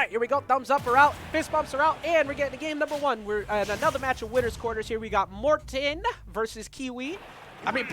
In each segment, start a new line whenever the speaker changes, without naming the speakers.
right, here we go. Thumbs up are out. Fist bumps are out. And we're getting to game number 1. We're in another match of winners quarters here. We got Morton versus Kiwi. I mean,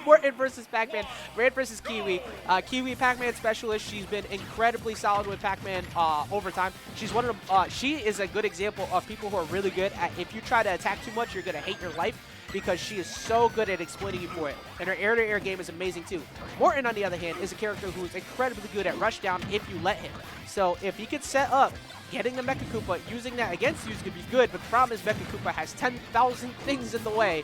Morton versus Pac-Man. Bran versus Kiwi. Kiwi, Pac-Man specialist. She's been incredibly solid with Pac-Man over time. She's one of the, she is a good example of people who are really good at, if you try to attack too much, you're going to hate your life, because she is so good at exploiting you for it. And her air-to-air game is amazing too. Morton, on the other hand, is a character who is incredibly good at rush down if you let him. So if he could set up, getting the Mecha Koopa, using that against you is going to be good, but the problem is Mecha Koopa has 10,000 things in the way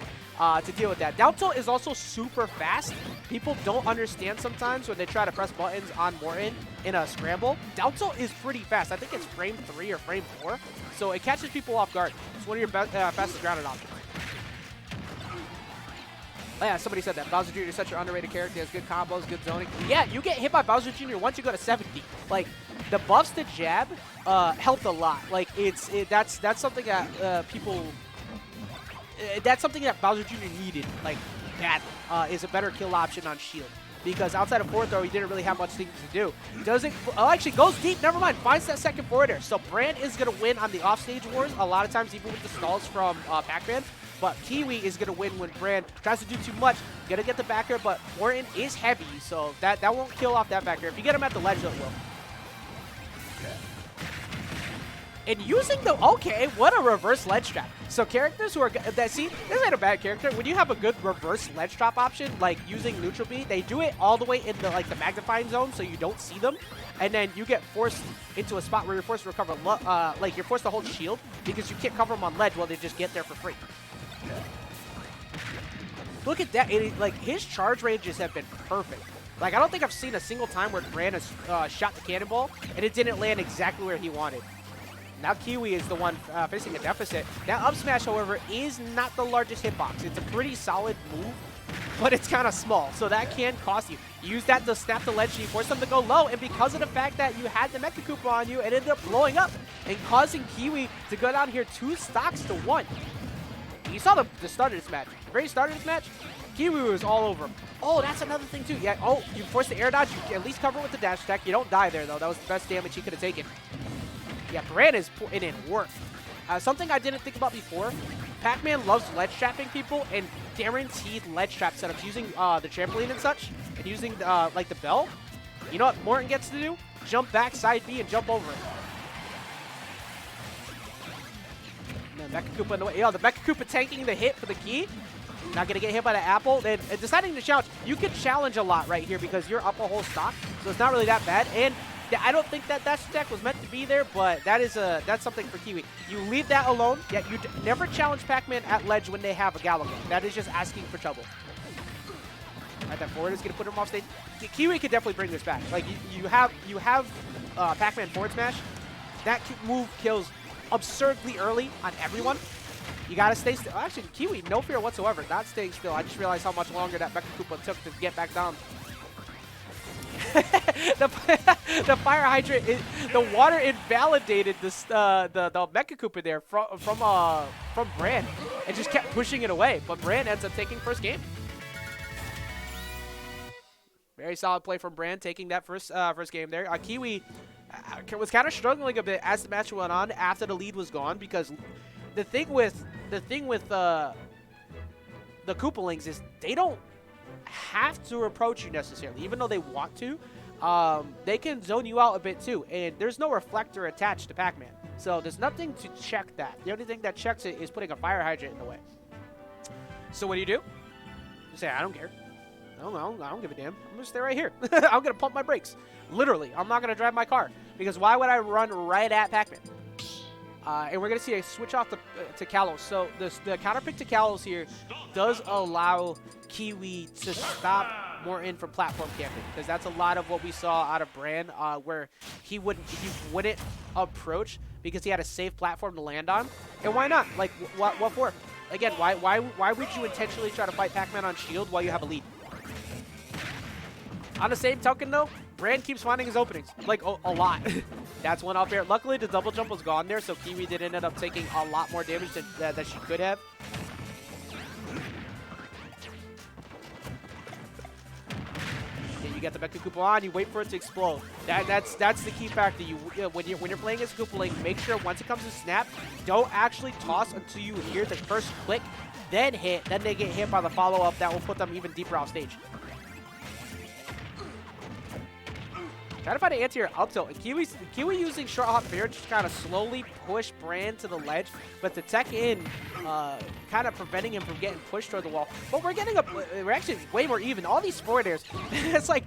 to deal with that. Down tilt is also super fast. People don't understand sometimes when they try to press buttons on Morton in a scramble. Down tilt is pretty fast. I think it's frame 3 or frame 4, so it catches people off guard. It's one of your fastest grounded options. Oh yeah, somebody said that. Bowser Jr. is such an underrated character. He has good combos, good zoning. Yeah, you get hit by Bowser Jr. once you go to 70. Like, the buffs to jab helped a lot. Like, that's something that people... that's something that Bowser Jr. needed, like, badly, is a better kill option on shield. Because outside of forward throw, he didn't really have much things to do. He doesn't... Oh, actually, goes deep. Never mind. Finds that second forward air. So, Bran is going to win on the offstage wars a lot of times, even with the stalls from Pac-Man. But Kiwi is going to win when Bran tries to do too much. Going to get the back air, but Morton is heavy, so that won't kill off that back air. If you get him at the ledge, it will. And using the... Okay, what a reverse ledge trap. So characters who are... See, this ain't a bad character. When you have a good reverse ledge trap option, like using neutral B, they do it all the way in the, like, the magnifying zone so you don't see them. And then you get forced into a spot where you're forced to recover... like, you're forced to hold shield because you can't cover them on ledge while they just get there for free. Look at that. Like, his charge ranges have been perfect. Like, I don't think I've seen a single time where Bran has shot the cannonball and it didn't land exactly where he wanted. Now Kiwi is the one facing a deficit. That up smash, however, is not the largest hitbox. It's a pretty solid move, but it's kind of small, so that can cost you. Use that to snap the ledge, you force them to go low, and because of the fact that you had the Mecha Koopa on you, it ended up blowing up and causing Kiwi to go down here 2 stocks to 1. You saw the start of this match. The very start of this match, Kiwi was all over him. Oh, that's another thing too. Yeah. Oh, you force the air dodge. You can at least cover with the dash attack. You don't die there though. That was the best damage he could have taken. Yeah, Bran is putting in work. Something I didn't think about before. Pac-Man loves ledge trapping people and guaranteed ledge trap setups using the trampoline and such, and using like the bell. You know what Morton gets to do? Jump back, side B, and jump over it. Mecha Koopa in the way. Yo, the Mecha Koopa tanking the hit for the key. Not going to get hit by the apple. Then deciding to challenge. You can challenge a lot right here because you're up a whole stock, so it's not really that bad. And I don't think that stack was meant to be there, but that's something for Kiwi. You leave that alone. Yeah, you never challenge Pac-Man at ledge when they have a Galaga. That is just asking for trouble. All right, that forward is going to put him off stage. Kiwi could definitely bring this back. Like, you have Pac-Man forward smash. That move kills absurdly early on everyone. You gotta stay still. Actually, Kiwi, no fear whatsoever, not staying still. I just realized how much longer that Mecha Koopa took to get back down. the fire hydrant, the water invalidated this, the Mecha Koopa there from Bran, and just kept pushing it away. But Bran ends up taking first game. Very solid play from Bran, taking that first game there. Kiwi was kind of struggling a bit as the match went on after the lead was gone, because the thing with the Koopalings is they don't have to approach you necessarily, even though they want to. They can zone you out a bit too, and there's no reflector attached to Pac-Man, so there's nothing to check that. The only thing that checks it is putting a fire hydrant in the way. So what do? You say, I don't care. I don't give a damn. I'm gonna stay right here. I'm gonna pump my brakes. Literally, I'm not gonna drive my car, because why would I run right at Pac-Man? And we're gonna see a switch off to Kalos. So the counter pick to Kalos here does allow Kiwi to stop Morton from platform camping, because that's a lot of what we saw out of Bran, where he wouldn't approach because he had a safe platform to land on. And why not? Like, what for? Again, why would you intentionally try to fight Pac-Man on shield while you have a lead? On the same token, though, Bran keeps finding his openings, like a lot. That's one up air. Luckily, the double jump was gone there, so Kiwi did end up taking a lot more damage than she could have. Yeah, you You get the Mecha Koopa on, you wait for it to explode. That's the key factor. When you're playing as Koopa Link, make sure once it comes to snap, don't actually toss until you hear the first click, then hit. Then they get hit by the follow-up that will put them even deeper off stage. Trying to find an anti-air out tilt. And Kiwi using short hop fair just kind of slowly push Bran to the ledge, but the tech in kind of preventing him from getting pushed toward the wall. But we're actually way more even. All these forward airs, it's like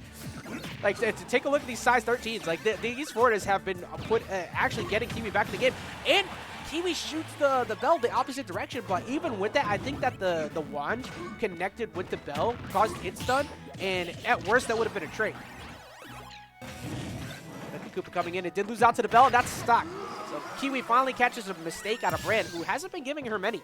to take a look at these size 13s. Like these forward airs have been actually getting Kiwi back to the game. And Kiwi shoots the bell the opposite direction, but even with that, I think that the wand connected with the bell caused hit stun, and at worst that would have been a trade. Koopa coming in. It did lose out to the bell, and that's stock. So Kiwi finally catches a mistake out of Bran, who hasn't been giving her many.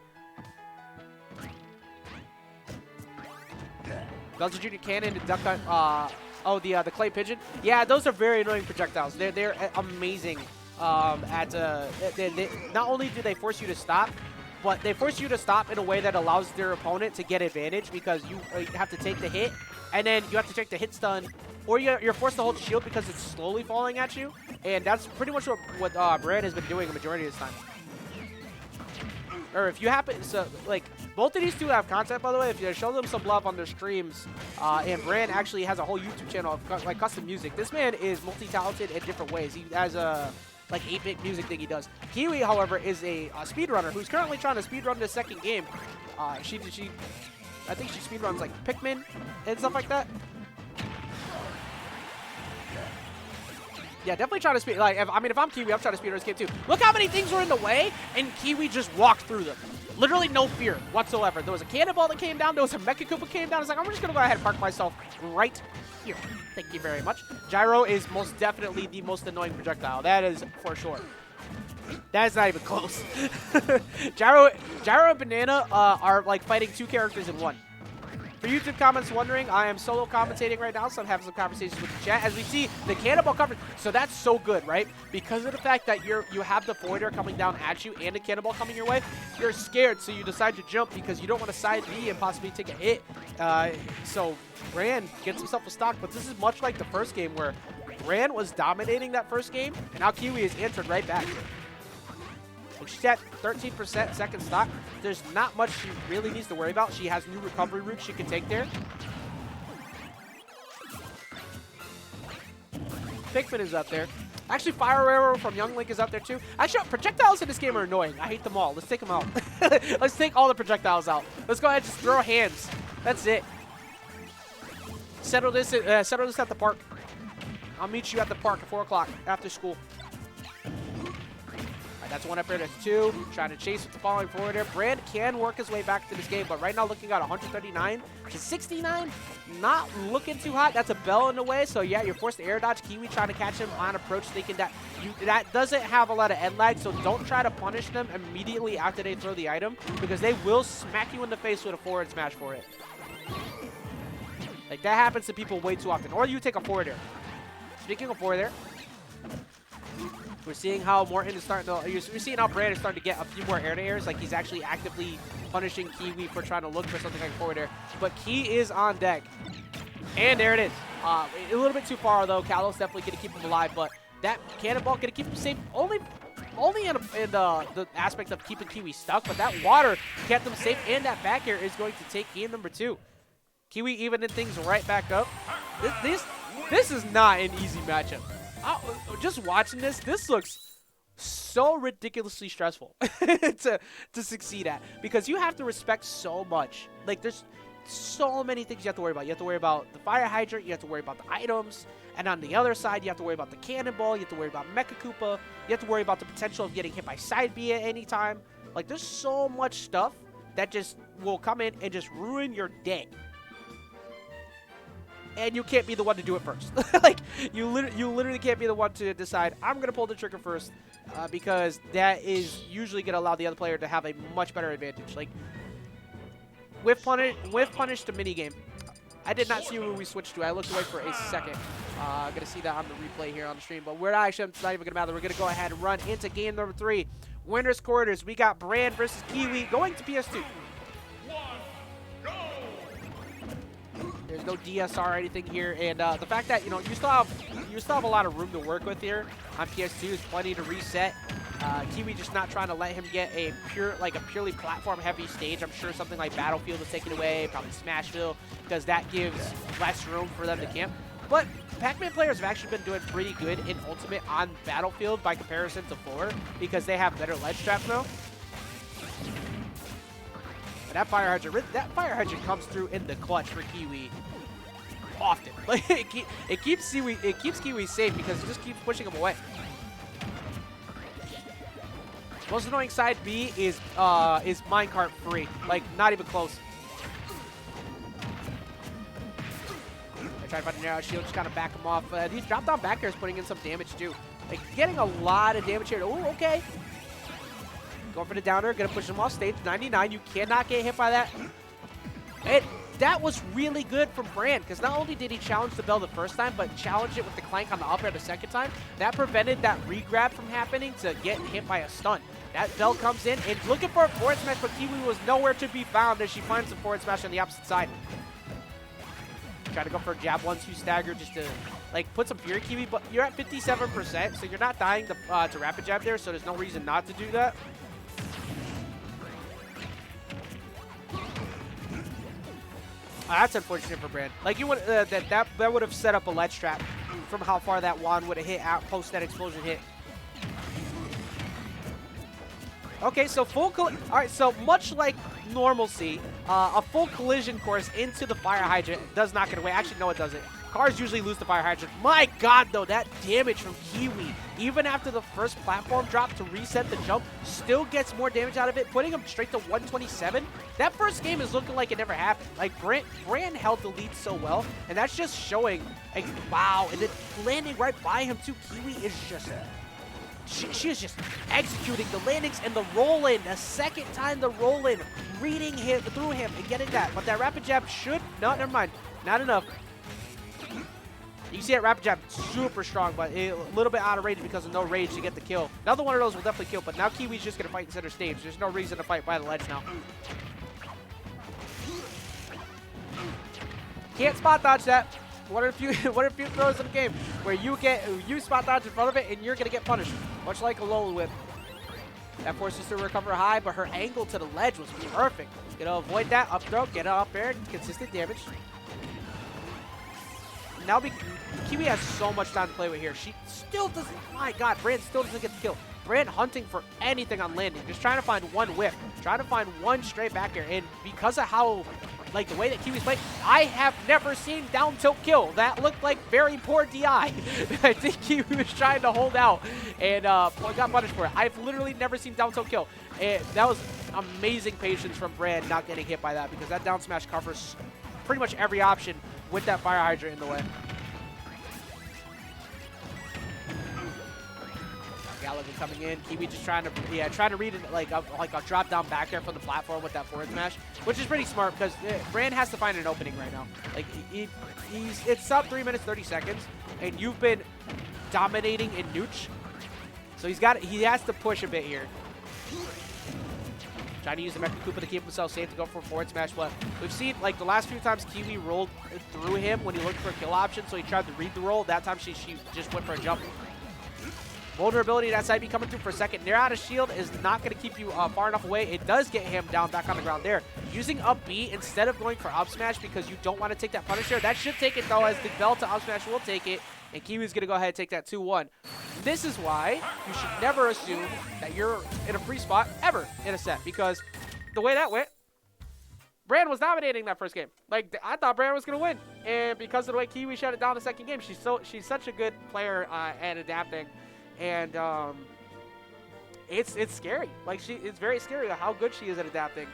Bowser Jr. Cannon and Duck Hunt. The Clay Pigeon. Yeah, those are very annoying projectiles. They're amazing. Not only do they force you to stop, but they force you to stop in a way that allows their opponent to get advantage, because you have to take the hit, and then you have to take the hit stun, or you're forced to hold shield because it's slowly falling at you, and that's pretty much what Bran has been doing a majority of this time. Or if you happen, so like both of these two have content, by the way. If you show them some love on their streams, and Bran actually has a whole YouTube channel of like custom music. This man is multi-talented in different ways. He has a like 8-bit music thing he does. Kiwi, however, is a speedrunner who's currently trying to speedrun the second game. I think she speedruns like Pac-Man and stuff like that. Yeah, definitely trying to speed. Like, if I'm Kiwi, I'm trying to speedrun this game too. Look how many things were in the way, and Kiwi just walked through them. Literally no fear whatsoever. There was a cannonball that came down. There was a Mecha Koopa came down. It's like, I'm just gonna go ahead and park myself right here. Thank you very much. Gyro is most definitely the most annoying projectile. That is for sure. That is not even close. Gyro and Banana are like fighting two characters in one. For YouTube comments wondering, I am solo commentating right now, so I'm having some conversations with the chat as we see the cannonball coverage. So that's so good, right? Because of the fact that you have the forward air coming down at you and the cannonball coming your way, you're scared, so you decide to jump because you don't want to side B and possibly take a hit. So Bran gets himself a stock, but this is much like the first game where Bran was dominating that first game, and now Kiwi has answered right back. She's at 13% second stock. There's not much she really needs to worry about. She has new recovery routes she can take there. Pikmin is up there. Actually, Fire Arrow from Young Link is up there too. Actually, projectiles in this game are annoying. I hate them all. Let's take them out. Let's take all the projectiles out. Let's go ahead and just throw hands. That's it. Settle this at the park. I'll meet you at the park at 4 o'clock after school. That's one up there. That's two. Trying to chase with the falling forward there. Bran can work his way back to this game, but right now looking at 139 to 69. Not looking too hot. That's a bell in the way. So yeah, you're forced to air dodge. Kiwi trying to catch him on approach, thinking that that doesn't have a lot of end lag. So don't try to punish them immediately after they throw the item, because they will smack you in the face with a forward smash for it. Like that happens to people way too often. Or you take a forward air. Speaking of forward air, we're seeing how Morton is starting to. We're seeing how Bran is starting to get a few more air-to-airs. Like he's actually actively punishing Kiwi for trying to look for something like forward air. But Key is on deck, and there it is. A little bit too far though. Kalos definitely gonna keep him alive, but that cannonball gonna keep him safe. Only in the aspect of keeping Kiwi stuck, but that water kept him safe, and that back air is going to take game number 2. Kiwi evening things right back up. This is not an easy matchup. Just watching this looks so ridiculously stressful to succeed at, because you have to respect so much. Like there's so many things you have to worry about. You have to worry about the fire hydrant, you have to worry about the items, and on the other side you have to worry about the cannonball, you have to worry about Mecha Koopa, you have to worry about the potential of getting hit by side B at any time. Like there's so much stuff that just will come in and just ruin your day. And you can't be the one to do it first. Like you literally can't be the one to decide I'm gonna pull the trigger first, because that is usually gonna allow the other player to have a much better advantage. Like with punish to minigame, I did not see who we switched to. I looked away for a second. I'm gonna see that on the replay here on the stream, but we're not actually. It's not even gonna matter. We're gonna go ahead and run into game number 3, winners quarters. We got Bran versus Kiwi going to PS2. There's no DSR or anything here, and the fact that you still have a lot of room to work with here on PS2 is plenty to reset. Kiwi just not trying to let him get a purely platform-heavy stage. I'm sure something like Battlefield is taken away, probably Smashville, because that gives less room for them to camp. But Pac-Man players have actually been doing pretty good in Ultimate on Battlefield by comparison to 4 because they have better ledge traps now. But that fire hydrant comes through in the clutch for Kiwi often. Like it keeps Kiwi safe because it just keeps pushing him away. Most annoying side B is minecart free, like not even close. I try to find an arrow shield, just kind of back him off. These drop down back airs putting in some damage too. Like getting a lot of damage here. Oh, okay. Going for the downer, gonna push him off stage. 99, you cannot get hit by that. And that was really good from Bran, because not only did he challenge the bell the first time, but challenged it with the clank on the up air the second time. That prevented that re-grab from happening to get hit by a stun. That bell comes in and looking for a forward smash, but Kiwi was nowhere to be found as she finds the forward smash on the opposite side. Try to go for a jab 1-2 stagger just to like put some fear in Kiwi, but you're at 57%, so you're not dying to rapid jab there, so there's no reason not to do that. That's unfortunate for Bran. Like you would that would have set up a ledge trap from how far that wand would have hit out post that explosion hit. Okay, so all right, so much like normalcy, a full collision course into the fire hydrant does not get away. Actually, no, it doesn't. Cars usually lose the fire hydrant. My God, though, that damage from Kiwi, even after the first platform drop to reset the jump, still gets more damage out of it, putting him straight to 127. That first game is looking like it never happened. Like, Bran held the lead so well, and that's just showing, like, wow. And then landing right by him, too. Kiwi is just... She is just executing the landings and the roll-in. The second time the roll-in, reading him through him and getting that. But that rapid jab should... No, never mind. Not enough. You can see that rapid jab super strong, but a little bit out of range because of no rage to get the kill. Another one of those will definitely kill, but now Kiwi's just going to fight in center stage. There's no reason to fight by the ledge now. Can't spot dodge that. What are a few throws in the game where you spot dodge in front of it and you're going to get punished, much like a low whip. That forces her to recover high, but her angle to the ledge was perfect. Going to avoid that up throw, get it up air, consistent damage. Now Kiwi has so much time to play with here. She still doesn't, my God, Bran still doesn't get the kill. Bran hunting for anything on landing, just trying to find one whip, trying to find one straight back air. And because of how, like the way that Kiwi's playing, I have never seen down tilt kill. That looked like very poor DI. I think Kiwi was trying to hold out and got punished for it. I've literally never seen down tilt kill. And that was amazing patience from Bran not getting hit by that because that down smash covers pretty much every option with that fire hydrant in the way. Gallagher coming in. Kiwi just trying to read it like a drop down back air from the platform with that forward smash, which is pretty smart because Bran has to find an opening right now. Like it's sub 3 minutes 30 seconds, and you've been dominating in Nooch, so he has to push a bit here. Trying to use the Mecha Koopa to keep himself safe to go for a forward smash, but we've seen, like, the last few times Kiwi rolled through him when he looked for a kill option, so he tried to read the roll. That time she just went for a jump. Vulnerability, that side B coming through for a second. Nair out of shield is not going to keep you far enough away. It does get him down back on the ground there. Using up B instead of going for up smash because you don't want to take that punisher. That should take it, though, as the bell to up smash will take it, and Kiwi's going to go ahead and take that 2-1. This is why you should never assume that you're in a free spot ever in a set, because the way that went, Bran was dominating that first game. Like, I thought Bran was going to win, and because of the way Kiwi shut it down the second game, she's such a good player at adapting, and it's scary. Like, it's very scary how good she is at adapting.